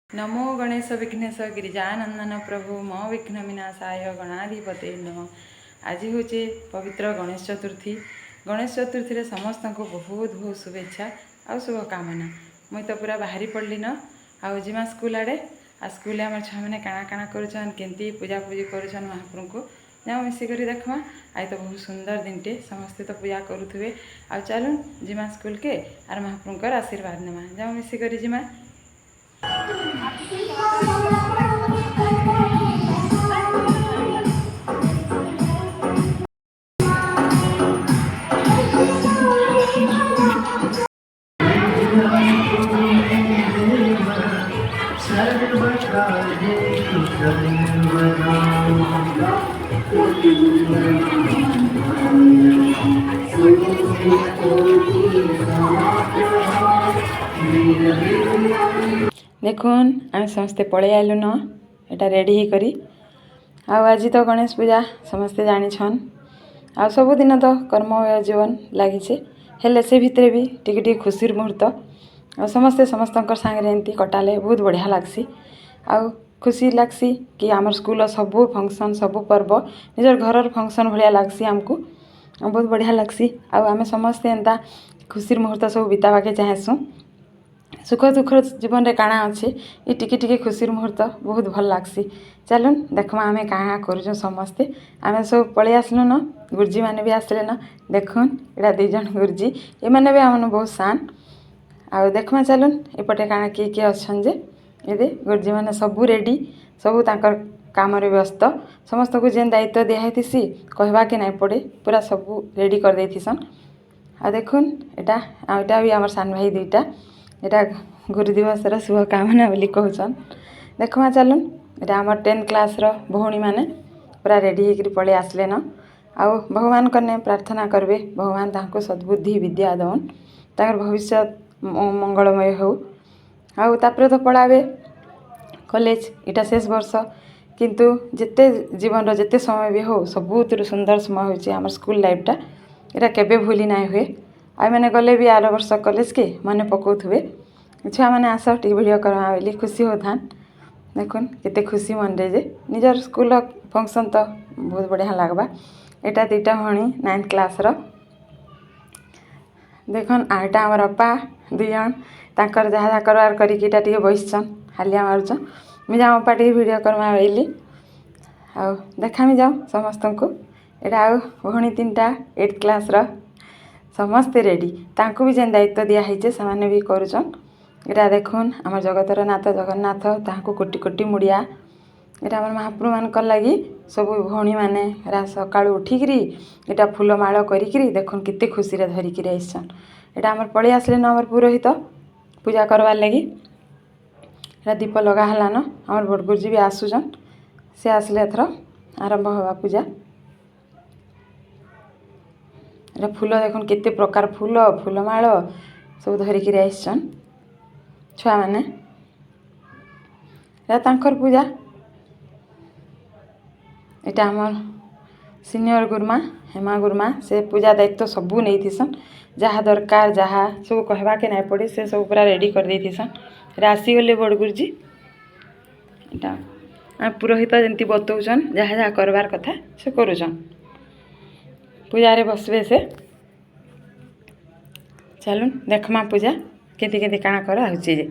नमो गणेश विघ्नेश गिरिजानंदन प्रभु मो विघ्न विनाशाय गणाधिपते नम। आज हूँ पवित्र गणेश चतुर्थी। गणेश चतुर्थी समस्त को बहुत बहुत शुभेच्छा आ शुभकामना। मुई तो पूरा बाहरी पड़ली न आउ जिमा स्कूल आड़े आ स्कूल आम छुआ मैंने काଣା काଣା करुछन केमती पूजा पूजी करुछन महाप्रभु को जाओ मिसिक देखमा। आज तो बहुत सुंदर दिनटे समस्ते तो पूजा करुवे। आ चलून जिमा स्कूल के आर महाप्रभुकर आशीर्वाद नेमा जाओ मिसिक जिमा। देखुन आम समस्ते पलि आलु न एटा रेडी ही करी। आज तो गणेश पूजा समस्ते जानिछन आ सबुदिन तो कर्ममय जीवन लगी हेले से भितर भी टिके खुशी मुहूर्त आ समस्ते समस्तंकर सांगे एमती कटाले बहुत बढ़िया लगसी। आ खुशी लगसी कि आमर स्कूल सबू फंक्शन सबू पर्व निजर घर फंक्शन भाया लगसी आमको बहुत बढ़िया लगसी। आम समस्ते एंता खुशी मुहूर्त सब बितावाके चाहेसु। सुख दुख जीवन में काଣା अच्छे ये टिके खुशी मुहूर्त बहुत भल लगसी। चलून देखमा आमे क्या करूँ समस्ते आमे सब पलि आसलु न गुरुजी मैंने भी आसले न देखुन एटा दुईजन गुरुजी ये मैंने भी आम बहुत सान आ देखमा। चलून एपटे काଣା किए अच्छन जे ये गुरुजी मैंने सबू रेडी सबू तांकर काम व्यस्त समस्त को जेन दायित्व दिखाई कहवा के नहीं पड़े पूरा सबू रेडी कर देथिसन। आ देखुन एटा भी आमर सान भाई दुईटा एटा गुरु दिवस शुभकामना बोली कहन देखमा। चलून एटा आमर 10th क्लास भौणी मैंने पूरा रेडी होकर पलि आसले न आउ भगवान कने प्रार्थना करबे भगवान तांको सद्बुद्धि विद्या दौन ताकर भविष्य मंगलमय हो। आउ तापर तो पढ़ाबे कॉलेज इटा शेष वर्ष किंतु जिते जीवन जिते समय भी हो सबुत सुंदर समय होची आमर स्कूल लाइफटा एटा केबे भूली ना हुए। आई मैंने गले भी 8 वर्ष कॉलेज के मन पकाउे छुआ मैंने आस टी भिडियो करमा बोली खुशी होथान। देखुन केते खुशी मन रे जे निजर स्कूल फंक्शन तो बहुत बढ़िया लगवा। एटा दुईटा भणी 9th क्लास देखन आटा आमर अपा दुई जन तांकर जहाँ जहाँ करवार करिकीटा टिके बसिछन हालिया मारुछन मुझे आम अपा टी भिडियो करमा बोली आ देखामी जाओ समस्त को। एटा आउ भणी 3टा 8th क्लास समस्ते रेडी तांको भी जेन दायित्व दिखाई से भी करुचन। एटा देखुन आम जगतर नाथ जगन्नाथ तांको कोटि कोटि मुड़िया एटा आम महाप्रभु मान लगी सब भौणी मैंने सका उठिकी एटा फूलमाल करी देखुन केते खुशी रे धरिकी आइसन। एटा आमर पलि आसले न आमर पुरोहित पूजा करवार लगी एटा दीप लगा हला न आमर बड़ गुरुजी भी आसुचन से आसले एथर आरंभ हवा पूजा। एटा फूल देखुन केते प्रकार फूल फूलमाल सब धरिकी आइसन छुआ मैंने तांकर पूजा। एटा आमर सीनियर गुरुमा हेमा गुरुमा से पूजा दायित्व सबू नहीं थीसन जहाँ दरकार जहाँ सब कहवा के नहीं पड़े से सब पूरा रेडी कर दे थीसन। आसीगले बड़ गुरुजी एटा पुरोहित जमती बतौन जहाँ जहाँ करवार कथा से करुचन पूजा बसबे से। चलून देखमा पूजा केती केती काଣା करा होची जे।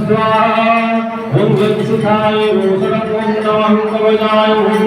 स्वाहा ओम गणेशाय नमः ओम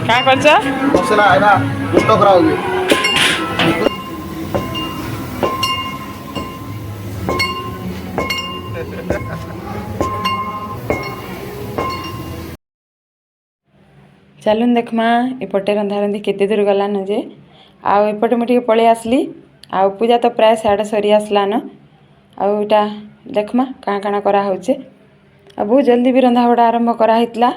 क्या करछ मसला है ना गुस्सा कराओगे चलून देखमा एपटे रंधारंधी केते दूर गलान जे आउ एपटे मुझे पलि आसली आउ पूजा तो प्राय साढ़े सरी आसलान आउ इटा देखमा काँ काଣା करा होचे आ बहुत जल्दी भी रंधा बड़ा आरंभ करा हितला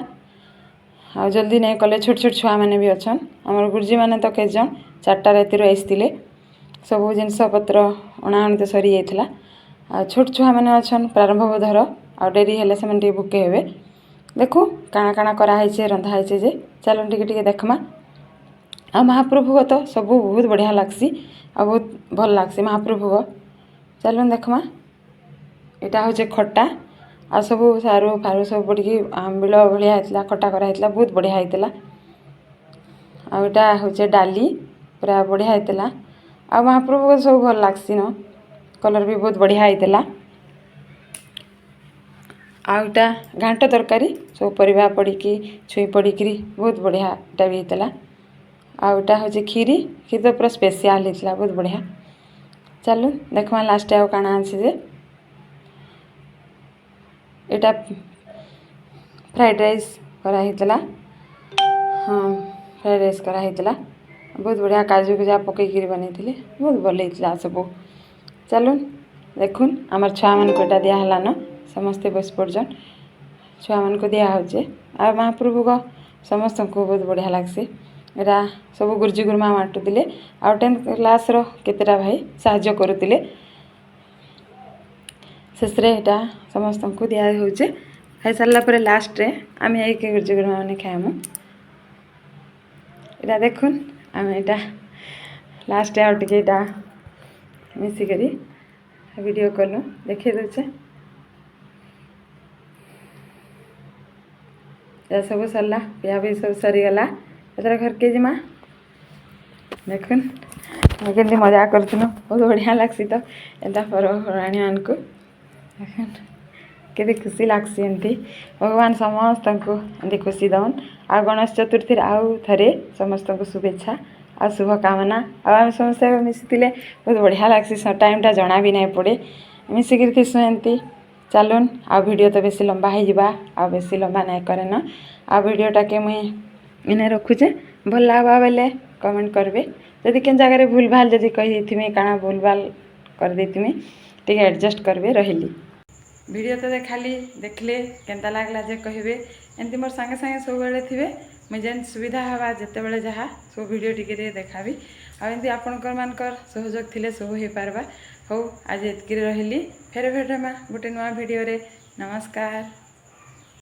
आ जल्दी नहीं कले छोट छोट छुआ मैंने भी अच्छन आमर गुरुजी मैंने तो केत जन 4टा राति आसते सब जिनस पत्र अणाअणी तो सरी जाइला आ छोट छुआ मैंने अच्छन प्रारंभ बोधर आ डेरी हेले से टे भुके हेबे देखू काଣା काଣା कराई रंधा है जे चलो टिके देखमा आ महाप्रभु तो सब बहुत बढ़िया लगसी आ बहुत भल लगसी महाप्रभु चलो देखमा यहाँ हूँ खट्टा आ सब सारू फारू सब पड़ी आंबिल भाया होता खटा कराइला बहुत बढ़िया होता आटा हूँ डाली पूरा बढ़िया होता आ महाप्रभु को सब भल लगसी न कलर भी बहुत बढ़िया होता आउटा घांट तरकारी सब परिवा पड़ी छुई पड़ी बहुत बढ़िया एटा भी होता आउटा हूँ खीरी खीर तो पूरा स्पेशल होता बहुत बढ़िया चलू देखमा लास्ट आउ काना अच्छे जे एटा फ्राइड राइस कराइला हाँ फ्राइड राइस कराइला बहुत बढ़िया काजू कुजा पकईकि बनई बहुत भल होता सब चलू देखुन आमर छुआ मान को दिहला न समस्ते बस पड़न छुआ मान को दिहे आ महाप्रभु को समस्त को बहुत बढ़िया लगसी एरा सब गुरुजी गुरुमा बांटुले आ 10th क्लास रो केतेटा भाई साहाय्य करुले शेष एटा समस्त को दिया होचे खाई सारा पर लास्ट रे आम एक गुरुजी गुरुमा मैंने खाएमु एटा देखुन आम एटा लास्ट आउ टे मिसिकरी वीडियो कलु देखे दे सब सरला पिया भी सब सरीगला एथर घर के जिमा देखुन केमती मजा कर बहुत बढ़िया लगसी तो एंता पर्वपराणी मान को देखुन केते खुशी लगसी एमती भगवान समस्त को एमती खुशी दौन आ गणेश चतुर्थी आउ थे समस्त को शुभेच्छा आ शुभकामना आम समस्त मिसी बहुत बढ़िया लगसी टाइमटा जना भी नहीं पड़े मिसिकी थीसु एमती चलुन आ वीडियो तो बेसी लंबा हो जावा आ बेसी लंबा नहीं करे न आ वीडियोटा के मुई इन्हें रखुचे भल लगा बेले कमेंट करबे जदि केन जगह भूल भाल जदि कही देथिमी काना भूल भाल कर देथिमी टिके एडजस्ट करबे रहिली वीडियो तो देखाली देखले केनता लागला जे कहबे एमती मोर संगे संगे सब बेले थिबे मुझे जेन सुविधा हवा जेते बेले जहा सब वीडियो टिके देखाबी आ एमती आपनकर मानकर सहयोग थिले सब हो पारबा हो आज एतकी रहिली फेर भेटमा गोटे नुआ वीडियो रे नमस्कार।